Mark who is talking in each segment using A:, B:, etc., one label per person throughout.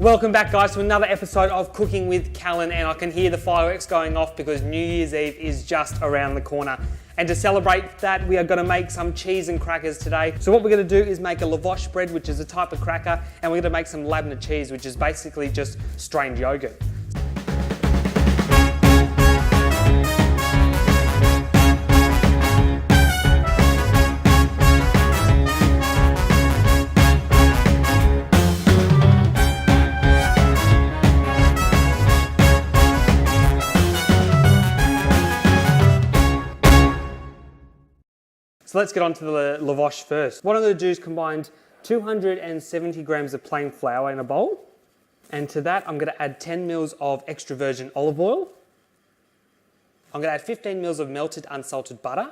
A: Welcome back, guys, to another episode of Cooking with Callan, and I can hear the fireworks going off because New Year's Eve is just around the corner. And to celebrate that, we are going to make some cheese and crackers today. So what we're going to do is make a lavash bread, which is a type of cracker, and we're going to make some labna cheese, which is basically just strained yogurt. So let's get on to the lavash first. What I'm going to do is combine 270 grams of plain flour in a bowl. And to that, I'm going to add 10 mils of extra virgin olive oil. I'm going to add 15 mils of melted unsalted butter.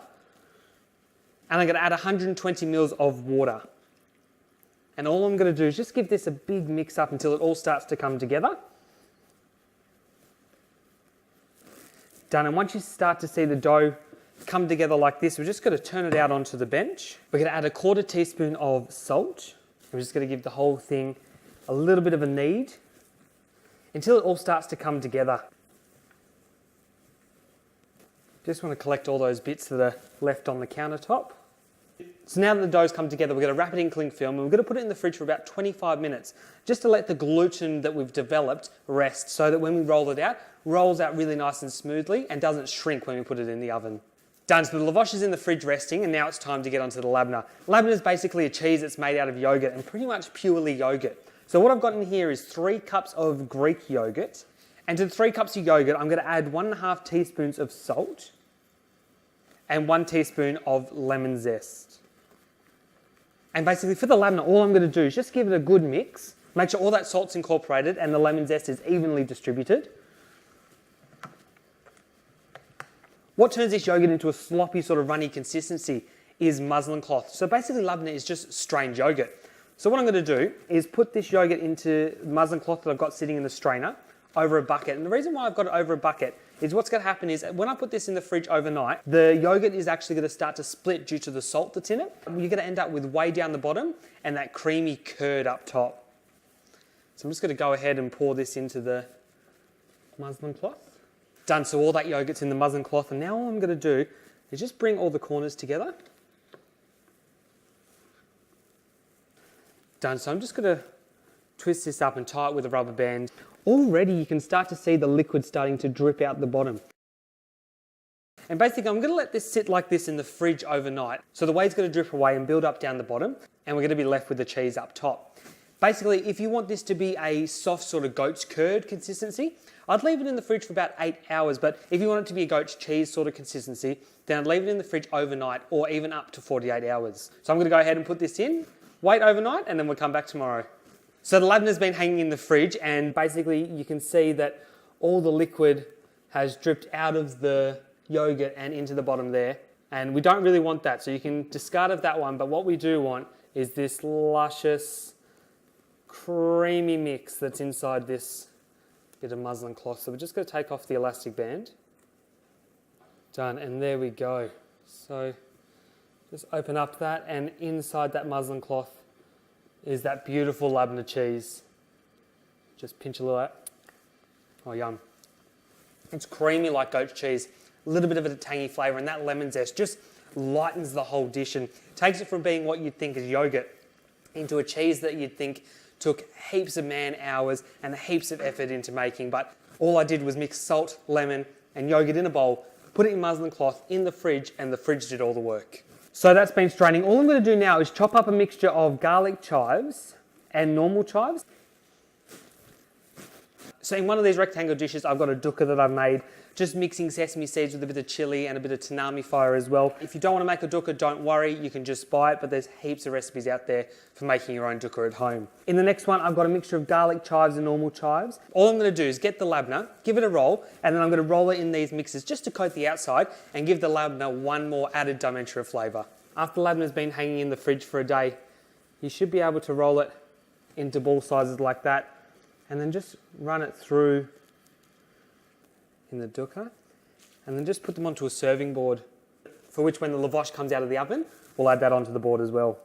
A: And I'm going to add 120 mils of water. And all I'm going to do is just give this a big mix up until it all starts to come together. Done. And once you start to see the dough come together like this, we're just going to turn it out onto the bench. We're going to add a 1/4 teaspoon of salt. We're just going to give the whole thing a little bit of a knead until it all starts to come together. Just want to collect all those bits that are left on the countertop. So now that the dough's come together, we're going to wrap it in cling film and we're going to put it in the fridge for about 25 minutes just to let the gluten that we've developed rest so that when we roll it out, rolls out really nice and smoothly and doesn't shrink when we put it in the oven. Done. So the lavash is in the fridge resting, and now it's time to get onto the labna. Labna is basically a cheese that's made out of yogurt and pretty much purely yogurt. So what I've got in here is 3 cups of Greek yogurt, and to the 3 cups of yogurt, I'm going to add 1.5 teaspoons of salt and 1 teaspoon of lemon zest. And basically for the labna, all I'm going to do is just give it a good mix, make sure all that salt's incorporated and the lemon zest is evenly distributed. What turns this yogurt into a sloppy sort of runny consistency is muslin cloth. So basically labna is just strained yogurt. So what I'm going to do is put this yogurt into muslin cloth that I've got sitting in the strainer over a bucket. And the reason why I've got it over a bucket is what's going to happen is when I put this in the fridge overnight, the yogurt is actually going to start to split due to the salt that's in it. You're going to end up with whey down the bottom and that creamy curd up top. So I'm just going to go ahead and pour this into the muslin cloth. Done, so all that yogurt's in the muslin cloth, and now all I'm going to do is just bring all the corners together. Done, so I'm just going to twist this up and tie it with a rubber band. Already you can start to see the liquid starting to drip out the bottom. And basically I'm going to let this sit like this in the fridge overnight. So the whey's going to drip away and build up down the bottom, and we're going to be left with the cheese up top. Basically, if you want this to be a soft sort of goat's curd consistency, I'd leave it in the fridge for about 8 hours, but if you want it to be a goat's cheese sort of consistency, then I'd leave it in the fridge overnight or even up to 48 hours. So I'm going to go ahead and put this in, wait overnight, and then we'll come back tomorrow. So the labna's been hanging in the fridge, and basically you can see that all the liquid has dripped out of the yogurt and into the bottom there, and we don't really want that, so you can discard of that one, but what we do want is this luscious, creamy mix that's inside this bit of muslin cloth. So we're just going to take off the elastic band. Done, and there we go. So just open up that, and inside that muslin cloth is that beautiful labna cheese. Just pinch a little out. Oh, yum. It's creamy like goat cheese, a little bit of a tangy flavour, and that lemon zest just lightens the whole dish and takes it from being what you'd think is yogurt into a cheese that you'd think took heaps of man hours and heaps of effort into making, but all I did was mix salt, lemon and yogurt in a bowl, put it in muslin cloth in the fridge, and the fridge did all the work. So that's been straining. All I'm going to do now is chop up a mixture of garlic chives and normal chives. So in one of these rectangle dishes, I've got a dukkha that I've made, just mixing sesame seeds with a bit of chili and a bit of tanami fire as well. If you don't want to make a dukkha, don't worry, you can just buy it, but there's heaps of recipes out there for making your own dukkha at home. In the next one, I've got a mixture of garlic chives and normal chives. All I'm going to do is get the labna, give it a roll, and then I'm going to roll it in these mixes just to coat the outside and give the labna one more added dimension of flavour. After the labna's been hanging in the fridge for a day, you should be able to roll it into ball sizes like that, and then just run it through in the dukkha, and then just put them onto a serving board, for which when the lavash comes out of the oven, we'll add that onto the board as well.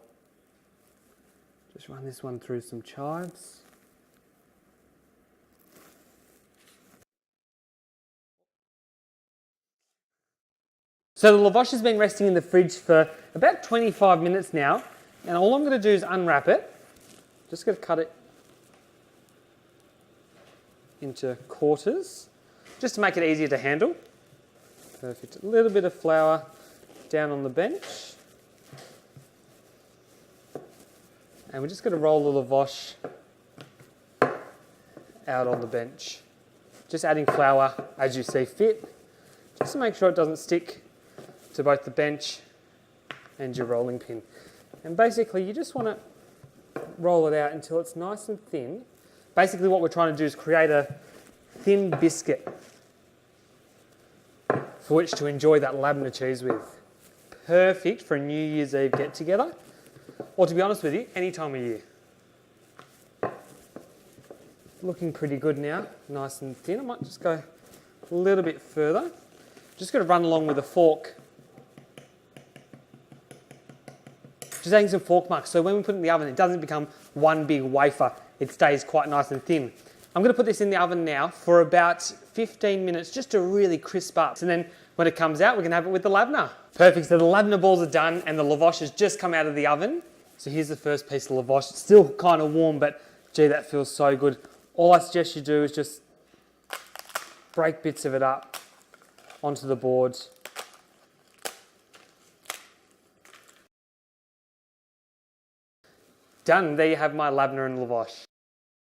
A: Just run this one through some chives. So the lavash has been resting in the fridge for about 25 minutes now. And all I'm going to do is unwrap it. Just going to cut it into quarters, just to make it easier to handle. Perfect. A little bit of flour down on the bench. And we're just going to roll the lavash out on the bench. Just adding flour as you see fit, just to make sure it doesn't stick to both the bench and your rolling pin. And basically you just want to roll it out until it's nice and thin. Basically what we're trying to do is create a thin biscuit for which to enjoy that Labna cheese with. Perfect for a New Year's Eve get together, or to be honest with you, any time of year. Looking pretty good now, nice and thin. I might just go a little bit further. Just going to run along with a fork. Just adding some fork marks, so when we put it in the oven, it doesn't become one big wafer. It stays quite nice and thin. I'm going to put this in the oven now for about 15 minutes, just to really crisp up. And then when it comes out, we're going to have it with the labna. Perfect, so the labna balls are done and the lavash has just come out of the oven. So here's the first piece of lavash. It's still kind of warm, but gee, that feels so good. All I suggest you do is just break bits of it up onto the boards. Done, there you have my labna and lavash.